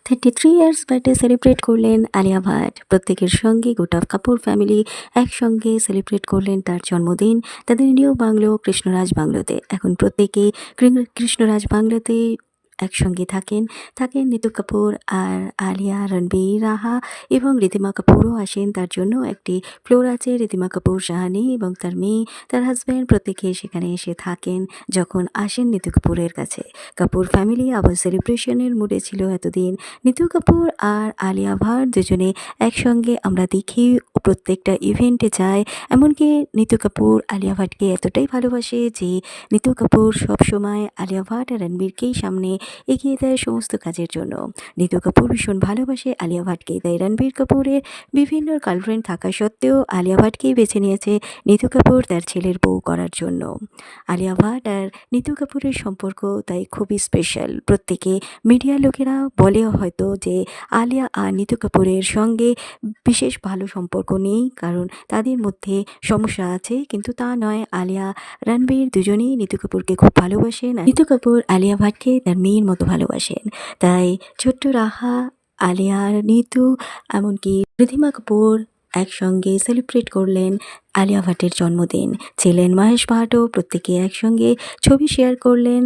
33 years birthday celebrate করলেন আলিয়া ভাট। প্রত্যেকের সঙ্গে গোটা কাপুর ফ্যামিলি একসঙ্গে সেলিব্রেট করলেন তার জন্মদিন তাদের নিউ বাংলো কৃষ্ণরাজ বাংলোতে। এখন প্রত্যেকেই কৃষ্ণরাজ বাংলোতে একসঙ্গে থাকেন নিতু কাপুর আর আলিয়া, রণবীর, রাহা এবং ঋতিমা কাপুরও আসেন। তার জন্য একটি ফ্লোর আছে। ঋতিমা কাপুর, শাহানি এবং তার মেয়ে, তার হাজব্যান্ড প্রত্যেকে সেখানে এসে থাকেন যখন আসেন নিতু কাপুরের কাছে। কাপুর ফ্যামিলি আবার সেলিব্রেশনের মুডে ছিল এতদিন। নিতু কাপুর আর আলিয়া ভাট দুজনে একসঙ্গে আমরা দেখি প্রত্যেকটা ইভেন্টে যায়। এমনকি নিতু কাপুর আলিয়া ভাটকে এতটাই ভালোবাসে যে নিতু কাপুর সবসময় আলিয়া ভাট আর রণবীরকেই সামনে এগিয়ে দেয় সমস্ত কাজের জন্য। নিতু কাপুর ভীষণ ভালোবাসে আলিয়া ভাটকে, তাই রণবীর কাপুরের বিভিন্ন গার্লফ্রেন্ড থাকা সত্ত্বেও আলিয়া ভাটকেই বেছে নিয়েছে নিতু কাপুর তার ছেলের বউ করার জন্য। আলিয়া ভাট আর নিতু কাপুরের সম্পর্ক তাই খুবই স্পেশাল। প্রত্যেকে মিডিয়ার লোকেরা বলে হয়তো যে আলিয়া আর নিতু কাপুরের সঙ্গে বিশেষ ভালো সম্পর্ক নেই, কারণ তাদের মধ্যে সমস্যা আছে, কিন্তু তা নয়। আলিয়া, রণবীর দুজনেই নিতু কাপুরকে খুব ভালোবাসেন। নিতু কাপুর আলিয়া ভাটকে তার মেয়ের মতো ভালোবাসেন। তাই ছোট্ট রাহা, আলিয়া, নিতু এমনকি ঋধিমা কাপুর একসঙ্গে সেলিব্রেট করলেন আলিয়া ভাটের জন্মদিন। ছিলেন মহেশ ভাটও, প্রত্যেকে একসঙ্গে ছবি শেয়ার করলেন।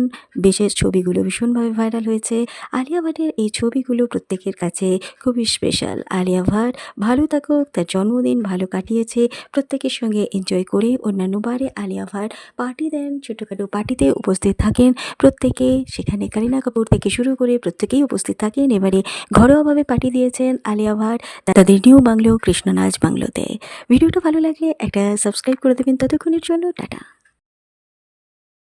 বিশেষ ছবিগুলো ভীষণভাবে ভাইরাল হয়েছে। আলিয়া ভাটের এই ছবিগুলো প্রত্যেকের কাছে খুবই স্পেশাল। আলিয়া ভাট ভালো থাকুক, তার জন্মদিন ভালো কাটিয়েছে, প্রত্যেকের সঙ্গে এনজয় করে। অন্যান্য বারে আলিয়া ভাট পার্টি দেন, ছোটোখাটো পার্টিতে উপস্থিত থাকেন প্রত্যেকে। সেখানে কারিনা কাপুর থেকে শুরু করে প্রত্যেকেই উপস্থিত থাকেন। এবারে ঘরোয়াভাবে পার্টি দিয়েছেন আলিয়া ভাট তাদের নিউ বাংলো কৃষ্ণরাজ বাংলোতে। ভিডিওটা ভালো লাগলে একটা সাবস্ক্রাইব করে দেবেন। ততক্ষণের জন্য টাটা।